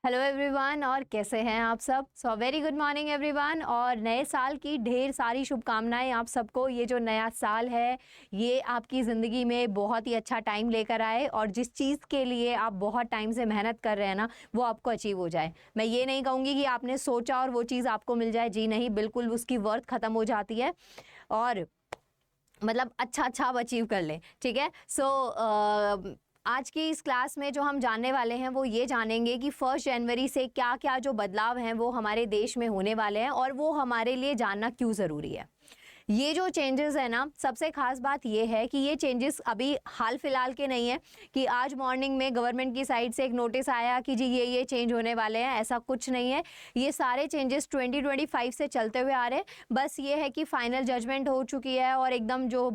Hello everyone, और कैसे हैं आप सब। वेरी गुड मॉर्निंग एवरीवन, और नए साल की ढेर सारी शुभकामनाएं आप सबको। ये जो नया साल है ये आपकी ज़िंदगी में बहुत ही अच्छा टाइम लेकर आए, और जिस चीज़ के लिए आप बहुत टाइम से मेहनत कर रहे हैं ना, वो आपको अचीव हो जाए। मैं ये नहीं कहूँगी कि आपने सोचा और वो चीज़ आपको मिल जाए, जी नहीं, बिल्कुल उसकी वर्थ ख़त्म हो जाती है। और मतलब अच्छा आप अचीव कर लें, ठीक है। आज की इस क्लास में जो हम जानने वाले हैं वो ये जानेंगे कि 1 जनवरी से क्या क्या जो बदलाव हैं वो हमारे देश में होने वाले हैं, और वो हमारे लिए जानना क्यों ज़रूरी है। ये जो चेंजेस है ना, सबसे खास बात ये है कि ये चेंजेस अभी हाल फिलहाल के नहीं है कि आज मॉर्निंग में गवर्नमेंट की साइड से एक नोटिस आया कि जी ये चेंज होने वाले हैं, ऐसा कुछ नहीं है। ये सारे चेंजेस 2025 से चलते हुए आ रहे हैं। बस ये है कि फाइनल जजमेंट हो चुकी है और एकदम जो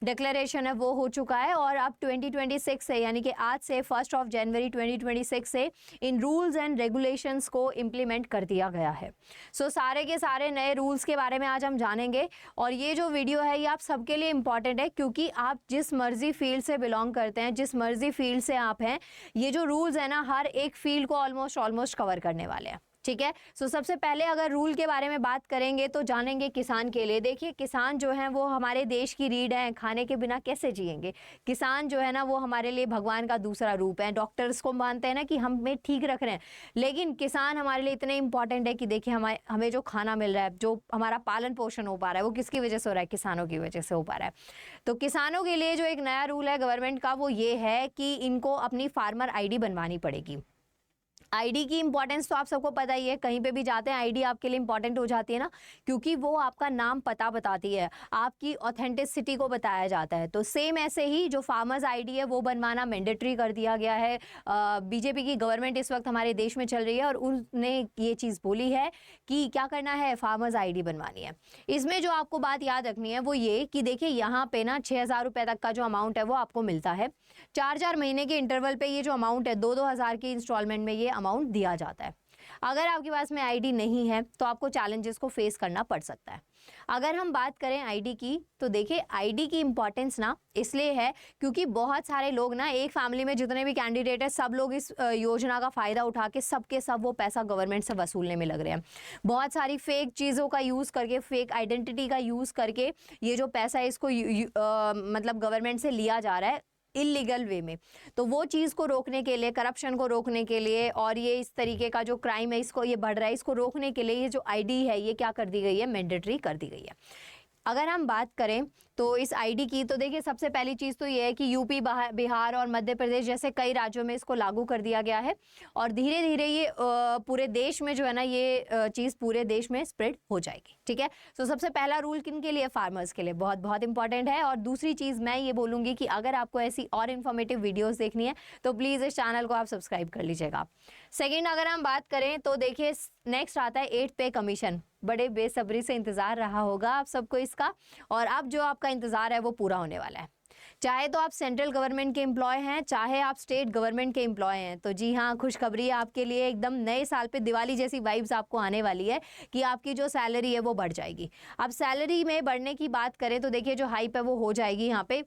डिक्लेरेशन है वो हो चुका है, और अब 2026 से, यानी कि आज से 1 जनवरी 2026 से इन रूल्स एंड रेगुलेशंस को इम्प्लीमेंट कर दिया गया है। सारे के सारे नए रूल्स के बारे में आज हम जानेंगे, और ये जो वीडियो है ये आप सबके लिए इम्पॉर्टेंट है, क्योंकि आप जिस मर्जी फील्ड से बिलोंग करते हैं, जिस मर्जी फील्ड से आप हैं, ये जो रूल्स है ना हर एक फील्ड को ऑलमोस्ट कवर करने वाले हैं, ठीक है। सबसे पहले अगर रूल के बारे में बात करेंगे तो जानेंगे किसान के लिए। देखिए, किसान जो है वो हमारे देश की रीढ़ है, खाने के बिना कैसे जिएंगे। किसान जो है ना वो हमारे लिए भगवान का दूसरा रूप है। डॉक्टर्स को मानते हैं ना कि हमें ठीक रख रहे हैं, लेकिन किसान हमारे लिए इतने इंपॉर्टेंट है कि देखिए हमें जो खाना मिल रहा है, जो हमारा पालन पोषण हो पा रहा है, वो किसकी वजह से हो रहा है, किसानों की वजह से हो पा रहा है। तो किसानों के लिए जो एक नया रूल है गवर्नमेंट का, वो ये है कि इनको अपनी फार्मर ID बनवानी पड़ेगी। आईडी की इंपॉर्टेंस तो आप सबको पता ही है, कहीं पे भी जाते हैं आईडी आपके लिए इंपॉर्टेंट हो जाती है ना, क्योंकि वो आपका नाम पता बताती है, आपकी ऑथेंटिसिटी को बताया जाता है। तो सेम ऐसे ही जो फार्मर्स आईडी है वो बनवाना मैंडेटरी कर दिया गया है। बीजेपी की गवर्नमेंट इस वक्त हमारे देश में चल रही है, और उन्होंने ये चीज़ बोली है कि क्या करना है, फार्मर्स आईडी बनवानी है। इसमें जो आपको बात याद रखनी है वो ये कि देखिए यहाँ पे ना 6,000 रुपये तक का जो अमाउंट है वो आपको मिलता है। 4 महीने के इंटरवल पे ये जो अमाउंट है 2-2 हज़ार की इंस्टॉलमेंट में ये अमाउंट दिया जाता है। अगर आपके पास में आईडी नहीं है तो आपको चैलेंजेस को फेस करना पड़ सकता है। अगर हम बात करें आईडी की, तो देखिए आईडी की इंपॉर्टेंस ना इसलिए है क्योंकि बहुत सारे लोग ना, एक फैमिली में जितने भी कैंडिडेट है सब लोग इस योजना का फ़ायदा उठा के सबके सब वो पैसा गवर्नमेंट से वसूलने में लग रहे हैं। बहुत सारी फेक चीज़ों का यूज़ करके, फेक आइडेंटिटी का यूज़ करके ये जो पैसा है इसको मतलब गवर्नमेंट से लिया जा रहा है इलीगल वे में। तो वो चीज़ को रोकने के लिए, करप्शन को रोकने के लिए, और ये इस तरीके का जो क्राइम है इसको, ये बढ़ रहा है, इसको रोकने के लिए ये जो आईडी है ये क्या कर दी गई है, मैंडेटरी कर दी गई है। अगर हम बात करें तो इस आईडी की, तो देखिए सबसे पहली चीज़ तो ये है कि यूपी, बिहार और मध्य प्रदेश जैसे कई राज्यों में इसको लागू कर दिया गया है, और धीरे धीरे ये पूरे देश में जो है ना ये चीज़ पूरे देश में स्प्रेड हो जाएगी, ठीक है। सबसे पहला रूल किन के लिए, फार्मर्स के लिए बहुत बहुत इंपॉर्टेंट है। और दूसरी चीज़ मैं ये बोलूँगी कि अगर आपको ऐसी और इन्फॉर्मेटिव वीडियोज़ देखनी है तो प्लीज़ इस चैनल को आप सब्सक्राइब कर लीजिएगा। सेकेंड, अगर हम बात करें तो देखिए नेक्स्ट आता है 8th पे कमीशन। बड़े बेसब्री से इंतज़ार रहा होगा आप सबको इसका, और अब जो आपका इंतज़ार है वो पूरा होने वाला है। चाहे तो आप सेंट्रल गवर्नमेंट के एम्प्लॉय हैं, चाहे आप स्टेट गवर्नमेंट के एम्प्लॉय हैं, तो जी हाँ, खुशखबरी है आपके लिए। एकदम नए साल पे दिवाली जैसी वाइब्स आपको आने वाली है कि आपकी जो सैलरी है वो बढ़ जाएगी। अब सैलरी में बढ़ने की बात करें तो देखिए जो हाइप है वो हो जाएगी यहाँ पे।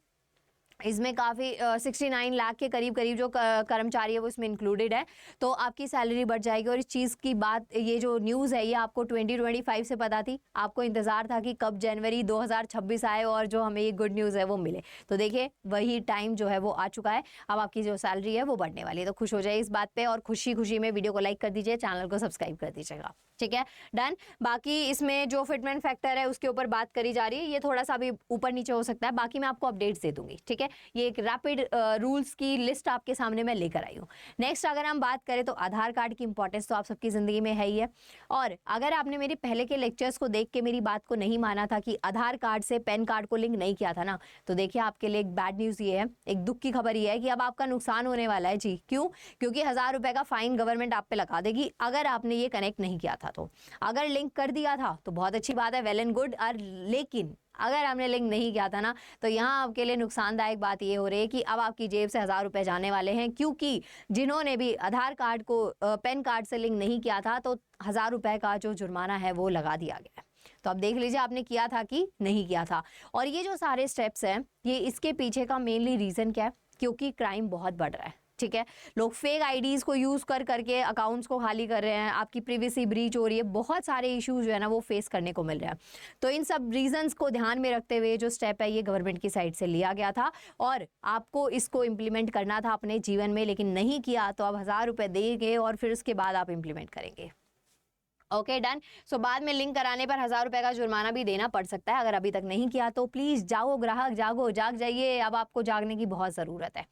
इसमें काफ़ी 69 लाख के करीब जो कर्मचारी है वो इसमें इंक्लूडेड है, तो आपकी सैलरी बढ़ जाएगी। और इस चीज़ की बात, ये जो न्यूज़ है ये आपको 2025 से पता थी, आपको इंतज़ार था कि कब जनवरी 2026 आए और जो हमें ये गुड न्यूज़ है वो मिले। तो देखिए वही टाइम जो है वो आ चुका है, अब आपकी जो सैलरी है वो बढ़ने वाली है। तो खुश हो जाए इस बात पर, और खुशी में वीडियो को लाइक कर दीजिए, चैनल को सब्सक्राइब कर दीजिएगा, ठीक है, डन। बाकी इसमें जो फिटमेंट फैक्टर है उसके ऊपर बात करी जा रही है, ये थोड़ा सा अभी ऊपर नीचे हो सकता है, बाकी मैं आपको अपडेट्स दे दूंगी, ठीक है। ये एक रैपिड रूल्स की लिस्ट आपके सामने मैं लेकर आई हूँ। नेक्स्ट अगर हम बात करें तो आधार कार्ड की इंपॉर्टेंस तो आप सबकी ज़िंदगी में है ही है, और अगर आपने मेरे पहले के लेक्चर्स को देख के मेरी बात को नहीं माना था कि आधार कार्ड से पैन कार्ड को लिंक नहीं किया था ना, तो देखिए आपके लिए एक बैड न्यूज़ ये है, एक दुख की खबर ये है कि अब आपका नुकसान होने वाला है जी। क्यों? क्योंकि 1,000 रुपये का फाइन गवर्नमेंट आप पे लगा देगी अगर आपने ये कनेक्ट नहीं किया था। तो अगर लिंक कर दिया था तो बहुत अच्छी बात है, वेल एंड गुड, और लेकिन अगर आपने लिंक नहीं किया था ना, तो यहाँ आपके लिए नुकसानदायक बात ये हो रही है कि अब आपकी जेब से 1,000 रुपये जाने वाले हैं, क्योंकि जिन्होंने भी आधार कार्ड को पैन कार्ड से लिंक नहीं किया था तो 1,000 रुपये का जो जुर्माना है वो लगा दिया गया है। तो अब देख लीजिए आपने किया था कि नहीं किया था। और ये जो सारे स्टेप्स हैं, ये इसके पीछे का मेनली रीज़न क्या है, क्योंकि क्राइम बहुत बढ़ रहा है। ठीक है। लोग फेक आईडीज़ को यूज़ कर करके अकाउंट्स को खाली कर रहे हैं, आपकी प्रिवेसी ब्रीच हो रही है, बहुत सारे इश्यूज जो है ना वो फेस करने को मिल रहा है। तो इन सब रीजंस को ध्यान में रखते हुए जो स्टेप है ये गवर्नमेंट की साइड से लिया गया था और आपको इसको इम्प्लीमेंट करना था अपने जीवन में, लेकिन नहीं किया तो अब 1000 रुपये देंगे और फिर उसके बाद आप इम्प्लीमेंट करेंगे। Okay done. सो बाद में लिंक कराने पर 1000 रुपये का जुर्माना भी देना पड़ सकता है। अगर अभी तक नहीं किया तो प्लीज़ जाओ ग्राहक, जागो, जाग जाइए, अब आपको जागने की बहुत ज़रूरत है।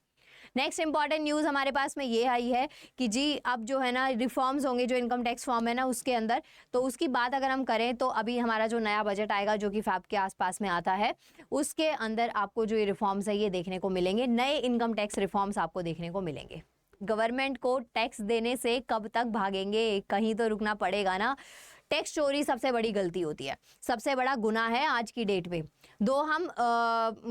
नेक्स्ट इंपॉर्टेंट न्यूज़ हमारे पास में ये आई है कि जी अब जो है ना रिफॉर्म्स होंगे, जो इनकम टैक्स फॉर्म है ना उसके अंदर, तो उसकी बात अगर हम करें तो अभी हमारा जो नया बजट आएगा जो कि फैब के आसपास में आता है, उसके अंदर आपको जो ये रिफॉर्म्स है ये देखने को मिलेंगे। नए इनकम टैक्स रिफॉर्म्स आपको देखने को मिलेंगे। गवर्नमेंट को टैक्स देने से कब तक भागेंगे, कहीं तो रुकना पड़ेगा ना। टैक्स चोरी सबसे बड़ी गलती होती है, सबसे बड़ा गुनाह है आज की डेट में। दो हम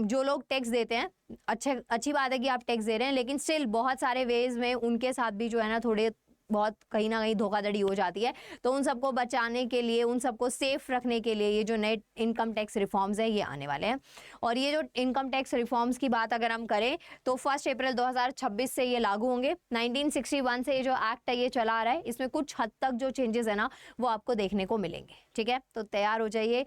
जो लोग टैक्स देते हैं, अच्छी बात है कि आप टैक्स दे रहे हैं, लेकिन स्टिल बहुत सारे वेज में उनके साथ भी जो है ना थोड़े बहुत कहीं ना कहीं धोखाधड़ी हो जाती है। तो उन सबको बचाने के लिए, उन सबको सेफ रखने के लिए ये जो नए इनकम टैक्स रिफॉर्म्स है ये आने वाले हैं। और ये जो इनकम टैक्स रिफॉर्म्स की बात अगर हम करें तो 1 अप्रैल 2026 से ये लागू होंगे। 1961 से ये जो एक्ट है ये चला आ रहा है, इसमें कुछ हद तक जो चेंजेस है ना वो आपको देखने को मिलेंगे। ठीक है, तो तैयार हो जाइए,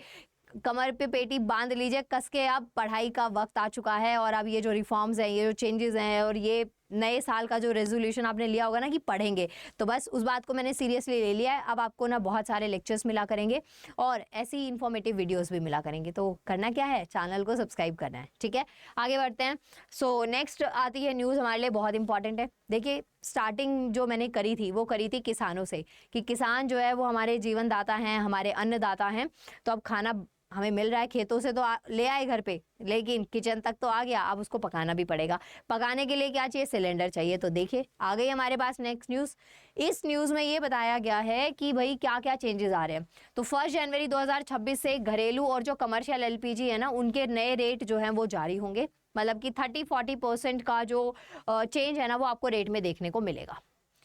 कमर पे पेटी बांध लीजिए कस के, अब पढ़ाई का वक्त आ चुका है। और अब ये जो रिफॉर्म्स हैं, ये जो चेंजेस हैं और ये नए साल का जो रेजोल्यूशन आपने लिया होगा ना कि पढ़ेंगे, तो बस उस बात को मैंने सीरियसली ले लिया है। अब आपको ना बहुत सारे लेक्चर्स मिला करेंगे और ऐसी इंफॉर्मेटिव वीडियोस भी मिला करेंगे। तो करना क्या है, चैनल को सब्सक्राइब करना है। ठीक है, आगे बढ़ते हैं। सो नेक्स्ट आती है न्यूज़, हमारे लिए बहुत इंपॉर्टेंट है। देखिए स्टार्टिंग जो मैंने करी थी वो करी थी किसानों से, कि किसान जो है वो हमारे जीवन दाता हैं, हमारे अन्नदाता हैं। तो अब खाना हमें मिल रहा है खेतों से, तो ले आए घर पे, लेकिन किचन तक तो आ गया, अब उसको पकाना भी पड़ेगा। पकाने के लिए क्या चाहिए, सिलेंडर चाहिए। तो देखिए आ गई हमारे पास नेक्स्ट न्यूज़। इस न्यूज़ में ये बताया गया है कि भाई क्या क्या चेंजेस आ रहे हैं। तो 1 जनवरी 2026 से घरेलू और जो कमर्शियल एलपीजी है ना उनके नए रेट जो हैं वो जारी होंगे। मतलब कि 30-40% का जो चेंज है ना वो आपको रेट में देखने को मिलेगा।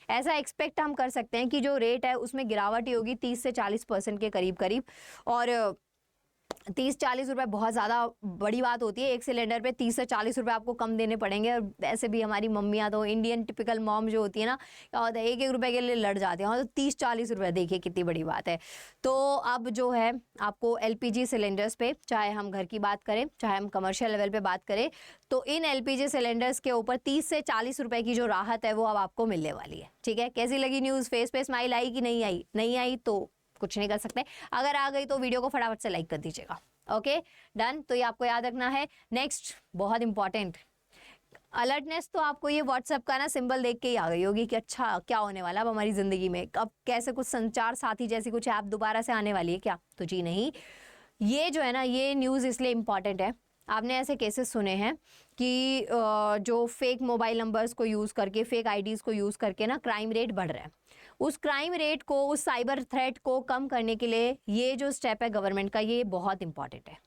ऐसा एक्सपेक्ट हम कर सकते हैं कि जो रेट है उसमें गिरावट ही होगी 30 से 40% के करीब करीब। और 30-40 रुपए बहुत ज़्यादा बड़ी बात होती है। एक सिलेंडर पे 30 से 40 रुपए आपको कम देने पड़ेंगे। और वैसे भी हमारी मम्मियाँ तो इंडियन टिपिकल मॉम जो होती है ना, क्या होता है 1-1 रुपए के लिए लड़ जाती हैं। तो 30-40 रुपए देखिए कितनी बड़ी बात है। तो अब जो है आपको एलपीजी सिलेंडर्स पे, चाहे हम घर की बात करें चाहे हम कमर्शियल लेवल पे बात करें, तो इन एलपीजी सिलेंडर्स के ऊपर 30 से 40 रुपए की जो राहत है वो अब आपको मिलने वाली है। ठीक है, कैसी लगी न्यूज़, फेस पे स्माइल आई कि नहीं आई? नहीं आई तो कुछ नहीं कर सकते। अगर आ गई तो वीडियो को फटाफट से लाइक कर दीजिएगा। Okay done. तो ये आपको याद रखना है। नेक्स्ट बहुत इंपॉर्टेंट, अलर्टनेस तो आपको ये व्हाट्सएप का ना सिंबल देख के ही आ गई होगी कि अच्छा क्या होने वाला अब हमारी ज़िंदगी में, अब कैसे कुछ संचार साथी जैसी कुछ ऐप दोबारा से आने वाली है क्या? तो जी नहीं, ये जो है ना ये न्यूज़ इसलिए इम्पॉर्टेंट है। आपने ऐसे केसेस सुने हैं कि जो फेक मोबाइल नंबर्स को यूज़ करके, फेक आईडीज़ को यूज़ करके ना क्राइम रेट बढ़ रहा है। उस क्राइम रेट को, उस साइबर थ्रेट को कम करने के लिए ये जो स्टेप है गवर्नमेंट का, ये बहुत इंपॉर्टेंट है।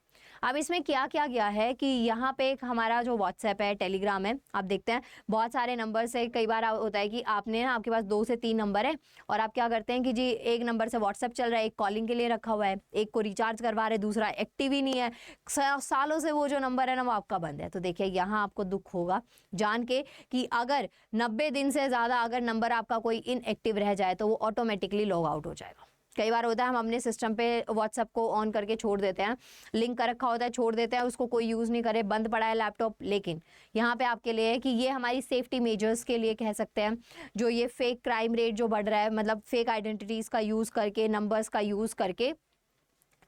अब इसमें क्या क्या गया है कि यहाँ पे एक हमारा जो व्हाट्सएप है, टेलीग्राम है, आप देखते हैं बहुत सारे नंबर से, कई बार होता है कि आपने ना, आपके पास 2 से 3 नंबर है और आप क्या करते हैं कि जी एक नंबर से व्हाट्सएप चल रहा है, एक कॉलिंग के लिए रखा हुआ है, एक को रिचार्ज करवा रहे, दूसरा एक्टिव ही नहीं है, सालों से वो जो नंबर है ना वो आपका बंद है। तो देखिए यहाँ आपको दुख होगा जान के कि अगर 90 दिन से ज़्यादा अगर नंबर आपका कोई इनएक्टिव रह जाए तो वो ऑटोमेटिकली लॉग आउट हो जाएगा। कई बार होता है हम अपने सिस्टम पे व्हाट्सएप को ऑन करके छोड़ देते हैं, लिंक कर रखा होता है, छोड़ देते हैं, उसको कोई यूज़ नहीं करे, बंद पड़ा है लैपटॉप। लेकिन यहाँ पे आपके लिए है कि ये हमारी सेफ्टी मेजर्स के लिए कह सकते हैं। जो ये फेक क्राइम रेट जो बढ़ रहा है, मतलब फेक आइडेंटिटीज़ का यूज़ करके, नंबर्स का यूज़ करके,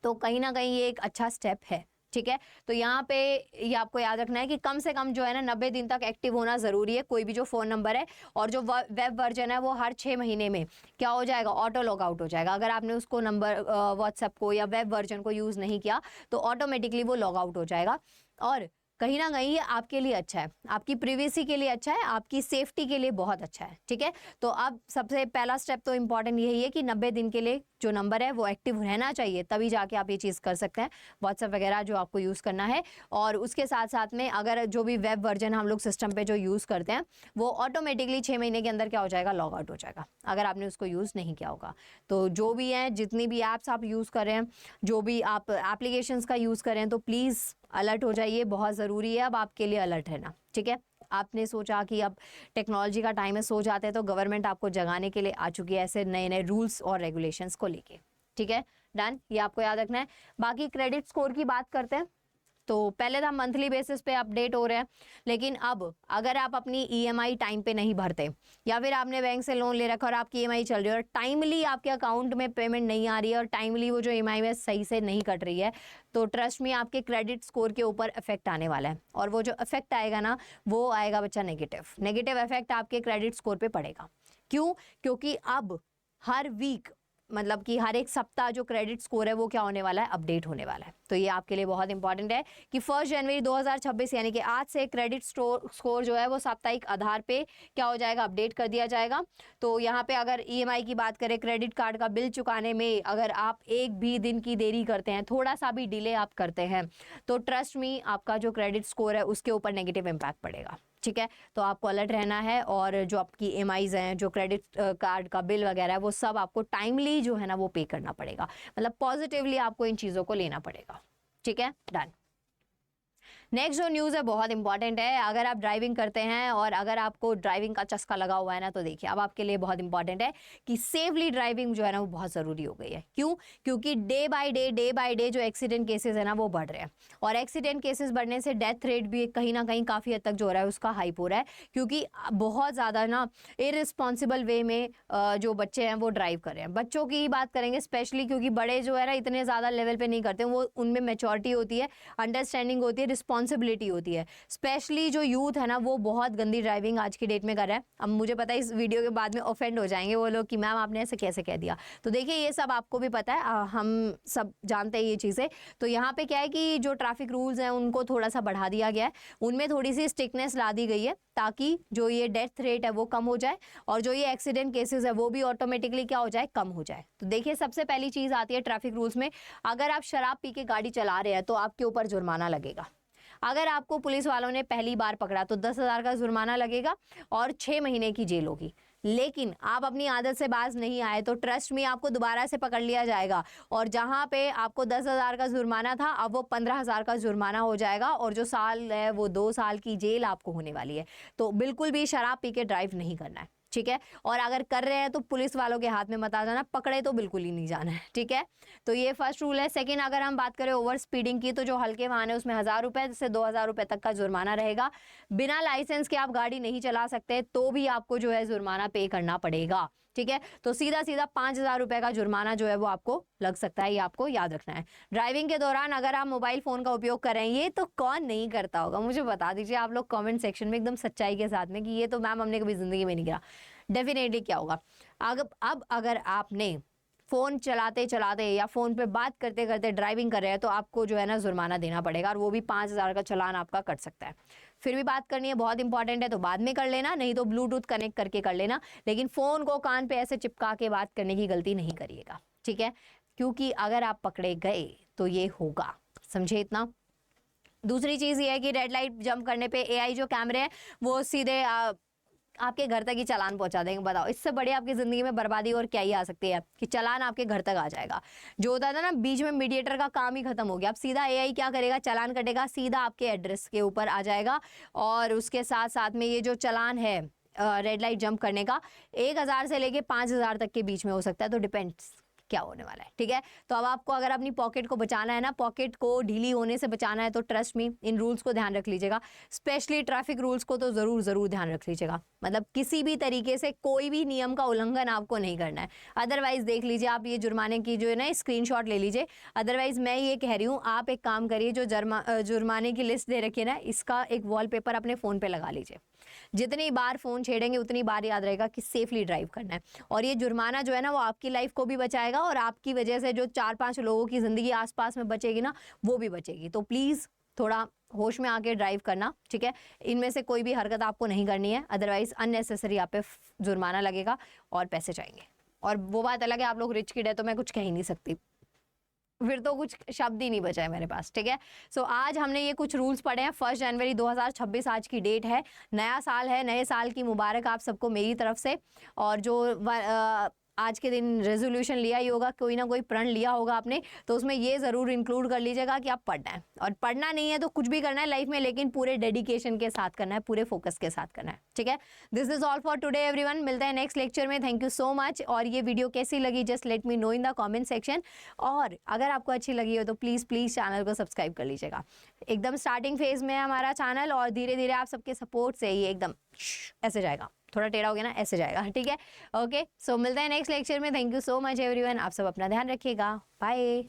तो कहीं ना कहीं ये एक अच्छा स्टेप है। ठीक है, तो यहाँ पे ये आपको याद रखना है कि कम से कम जो है ना 90 दिन तक एक्टिव होना ज़रूरी है कोई भी जो फ़ोन नंबर है। और जो वेब वर्जन है वो हर 6 महीने में क्या हो जाएगा, ऑटो लॉग आउट हो जाएगा। अगर आपने उसको नंबर व्हाट्सएप को या वेब वर्जन को यूज़ नहीं किया तो ऑटोमेटिकली वो लॉग आउट हो जाएगा। और कहीं ना कहीं ये आपके लिए अच्छा है, आपकी प्रिवेसी के लिए अच्छा है, आपकी सेफ्टी के लिए बहुत अच्छा है। ठीक है, तो अब सबसे पहला स्टेप तो इम्पॉर्टेंट यही है कि 90 दिन के लिए जो नंबर है वो एक्टिव रहना चाहिए, तभी जाके आप ये चीज़ कर सकते हैं, व्हाट्सएप वगैरह जो आपको यूज़ करना है। और उसके साथ साथ में अगर जो भी वेब वर्जन हम लोग सिस्टम पे जो यूज़ करते हैं वो ऑटोमेटिकली 6 महीने के अंदर क्या हो जाएगा, लॉग आउट हो जाएगा, अगर आपने उसको यूज़ नहीं किया होगा। तो जो भी है, जितनी भी ऐप्स आप यूज़ कर रहे हैं, जो भी आप एप्लीकेशंस का यूज़ करें, तो प्लीज़ अलर्ट हो जाइए, बहुत ज़रूरी है अब आपके लिए अलर्ट रहना, ठीक है। आपने सोचा कि अब टेक्नोलॉजी का टाइम है, सो जाते हैं, तो गवर्नमेंट आपको जगाने के लिए आ चुकी है ऐसे नए नए रूल्स और रेगुलेशंस को लेके, ठीक है। डन, ये आपको याद रखना है। बाकी क्रेडिट स्कोर की बात करते हैं। तो पहले तो मंथली बेसिस पे अपडेट हो रहे हैं, लेकिन अब अगर आप अपनी ईएमआई टाइम पे नहीं भरते या फिर आपने बैंक से लोन ले रखा और आपकी ईएमआई चल रही है और टाइमली आपके अकाउंट में पेमेंट नहीं आ रही है और टाइमली वो जो ईएमआई है सही से नहीं कट रही है, तो ट्रस्ट में आपके क्रेडिट स्कोर के ऊपर इफेक्ट आने वाला है। और वो जो इफेक्ट आएगा ना, वो आएगा बच्चा नेगेटिव इफेक्ट आपके क्रेडिट स्कोर पे पड़ेगा। क्यों? क्योंकि अब हर वीक, मतलब कि हर एक सप्ताह जो क्रेडिट स्कोर है वो क्या होने वाला है, अपडेट होने वाला है। तो ये आपके लिए बहुत इंपॉर्टेंट है कि 1 जनवरी 2026 यानी कि आज से क्रेडिट स्कोर जो है वो साप्ताहिक आधार पे क्या हो जाएगा, अपडेट कर दिया जाएगा। तो यहाँ पे अगर ईएमआई की बात करें, क्रेडिट कार्ड का बिल चुकाने में अगर आप एक भी दिन की देरी करते हैं, थोड़ा सा भी डिले आप करते हैं, तो ट्रस्ट मी आपका जो क्रेडिट स्कोर है उसके ऊपर नेगेटिव इम्पैक्ट पड़ेगा, ठीक है। तो आपको अलर्ट रहना है और जो आपकी ईएमआईज हैं, जो क्रेडिट कार्ड का बिल वगैरह है, वो सब आपको टाइमली जो है ना वो पे करना पड़ेगा। मतलब पॉजिटिवली आपको इन चीज़ों को लेना पड़ेगा, ठीक है। डन। नेक्स्ट जो न्यूज़ है बहुत इंपॉर्टेंट है। अगर आप ड्राइविंग करते हैं और अगर आपको ड्राइविंग का चस्का लगा हुआ है ना, तो देखिए अब आपके लिए बहुत इंपॉर्टेंट है कि सेफली ड्राइविंग जो है ना वो बहुत ज़रूरी हो गई है। क्यों? क्योंकि डे बाय डे जो एक्सीडेंट केसेस है ना वो बढ़ रहे हैं, और एक्सीडेंट केसेस बढ़ने से डेथ रेट भी कहीं ना कहीं काफ़ी हद तक जो हो रहा है उसका हाइप हो रहा है, क्योंकि बहुत ज़्यादा ना इररिस्पॉन्सिबल वे में जो बच्चे हैं वो ड्राइव कर रहे हैं। बच्चों की बात करेंगे स्पेशली, क्योंकि बड़े जो है ना इतने ज़्यादा लेवल पे नहीं करते, वो उनमें मैच्योरिटी होती है, अंडरस्टैंडिंग होती है, रिस्पॉन्सिबिलिटी होती है। स्पेशली जो यूथ है ना वो बहुत गंदी ड्राइविंग आज की डेट में कर रहा है। अब मुझे पता है इस वीडियो के बाद में ऑफेंड हो जाएंगे वो लोग कि मैम आपने ऐसे कैसे कह दिया। तो देखिए ये सब आपको भी पता है, हम सब जानते हैं ये चीज़ें। तो यहाँ पे क्या है कि जो ट्रैफिक रूल्स हैं उनको थोड़ा सा बढ़ा दिया गया है, उनमें थोड़ी सी स्ट्रिक्टनेस ला दी गई है, ताकि जो ये डेथ रेट है वो कम हो जाए और जो ये एक्सीडेंट केसेस है वो भी ऑटोमेटिकली क्या हो जाए, कम हो जाए। तो देखिए सबसे पहली चीज़ आती है ट्रैफिक रूल्स में, अगर आप शराब पी के गाड़ी चला रहे हैं तो आपके ऊपर जुर्माना लगेगा। अगर आपको पुलिस वालों ने पहली बार पकड़ा तो 10,000 का जुर्माना लगेगा और 6 महीने की जेल होगी। लेकिन आप अपनी आदत से बाज नहीं आए तो ट्रस्ट में आपको दोबारा से पकड़ लिया जाएगा, और जहां पे आपको 10,000 का जुर्माना था अब वो 15,000 का जुर्माना हो जाएगा, और जो साल है वो 2 साल की जेल आपको होने वाली है। तो बिल्कुल भी शराब पी के ड्राइव नहीं करना है, ठीक है। और अगर कर रहे हैं तो पुलिस वालों के हाथ में मत आ जाना, पकड़े तो बिल्कुल ही नहीं जाना है, ठीक है। तो ये फर्स्ट रूल है। सेकंड, अगर हम बात करें ओवर स्पीडिंग की, तो जो हल्के वाहन है उसमें 1,000 रुपए से 2,000 रुपए तक का जुर्माना रहेगा। बिना लाइसेंस के आप गाड़ी नहीं चला सकते तो भी आपको जो है जुर्माना पे करना पड़ेगा, ठीक है। तो सीधा सीधा 5,000 रुपए का जुर्माना जो है वो आपको लग सकता है, ये आपको याद रखना है। ड्राइविंग के दौरान अगर आप मोबाइल फोन का उपयोग कर रहे हैं, ये तो कौन नहीं करता होगा, मुझे बता दीजिए आप लोग कमेंट सेक्शन में एकदम सच्चाई के साथ में कि ये तो मैम हमने कभी जिंदगी में नहीं किया। डेफिनेटली क्या होगा, अब अगर आपने फ़ोन चलाते चलाते या फ़ोन पे बात करते करते ड्राइविंग कर रहे हैं तो आपको जो है ना जुर्माना देना पड़ेगा, और वो भी 5,000 का चालान आपका कट सकता है। फिर भी बात करनी है, बहुत इंपॉर्टेंट है, तो बाद में कर लेना, नहीं तो ब्लूटूथ कनेक्ट करके कर लेना, लेकिन फ़ोन को कान पे ऐसे चिपका के बात करने की गलती नहीं करिएगा, ठीक है। क्योंकि अगर आप पकड़े गए तो ये होगा, समझे इतना। दूसरी चीज़ ये है कि रेड लाइट जंप करने पे एआई जो कैमरे हैं वो सीधे आपके घर तक ही चालान पहुंचा देंगे। बताओ इससे बड़ी आपकी ज़िंदगी में बर्बादी और क्या ही आ सकती है कि चालान आपके घर तक आ जाएगा। जो होता था ना बीच में मीडिएटर का काम ही खत्म हो गया, अब सीधा एआई क्या करेगा, चालान कटेगा, सीधा आपके एड्रेस के ऊपर आ जाएगा। और उसके साथ साथ में ये जो चालान है रेड लाइट जंप करने का 1,000 से लेके 5,000 तक के बीच में हो सकता है, तो डिपेंड्स क्या होने वाला है, ठीक है। तो अब आपको अगर अपनी पॉकेट को बचाना है ना, पॉकेट को ढीली होने से बचाना है, तो ट्रस्ट मी इन रूल्स को ध्यान रख लीजिएगा। स्पेशली ट्रैफिक रूल्स को तो ज़रूर ध्यान रख लीजिएगा। मतलब किसी भी तरीके से कोई भी नियम का उल्लंघन आपको नहीं करना है, अदरवाइज देख लीजिए आप ये जुर्माने की जो है ना स्क्रीनशॉट ले लीजिए। अदरवाइज मैं ये कह रही हूँ, आप एक काम करिए, जो जुर्माने की लिस्ट दे रखी है ना, इसका एक वॉलपेपर अपने फ़ोन पे लगा लीजिए। जितनी बार फ़ोन छेड़ेंगे उतनी बार याद रहेगा कि सेफली ड्राइव करना है। और ये जुर्माना जो है ना वो आपकी लाइफ को भी बचाएगा, और आपकी वजह से जो 4-5 लोगों की ज़िंदगी आसपास में बचेगी ना, वो भी बचेगी। तो प्लीज़ थोड़ा होश में आके ड्राइव करना, ठीक है। इनमें से कोई भी हरकत आपको नहीं करनी है, अदरवाइज अननेसेसरी आप पे जुर्माना लगेगा और पैसे जाएंगे। और वो बात अलग है, आप लोग रिच किड है तो मैं कुछ कह ही नहीं सकती, फिर तो कुछ शब्द ही नहीं बचा है मेरे पास, ठीक है। सो आज हमने ये कुछ रूल्स पढ़े हैं। 1 जनवरी 2026 आज की डेट है, नया साल है, नए साल की मुबारक आप सबको मेरी तरफ से। और जो आज के दिन रेजोल्यूशन लिया ही होगा, कोई ना कोई प्रण लिया होगा आपने, तो उसमें ये ज़रूर इंक्लूड कर लीजिएगा कि आप पढ़ना है, और पढ़ना नहीं है तो कुछ भी करना है लाइफ में, लेकिन पूरे डेडिकेशन के साथ करना है, पूरे फोकस के साथ करना है, ठीक है। This is all for today everyone, मिलते हैं नेक्स्ट लेक्चर में। Thank you so much. और ये वीडियो कैसी लगी just let me know in the comment section, और अगर आपको अच्छी लगी हो तो प्लीज़ प्लीज़ चैनल को सब्सक्राइब कर लीजिएगा। एकदम स्टार्टिंग फेज में है हमारा चैनल, और धीरे धीरे आप सबके सपोर्ट से ये एकदम ऐसे जाएगा, थोड़ा टेढ़ा हो गया ना, ऐसे जाएगा, ठीक है। ओके, सो मिलते हैं नेक्स्ट लेक्चर में। Thank you so much everyone, आप सब अपना ध्यान रखिएगा, बाय।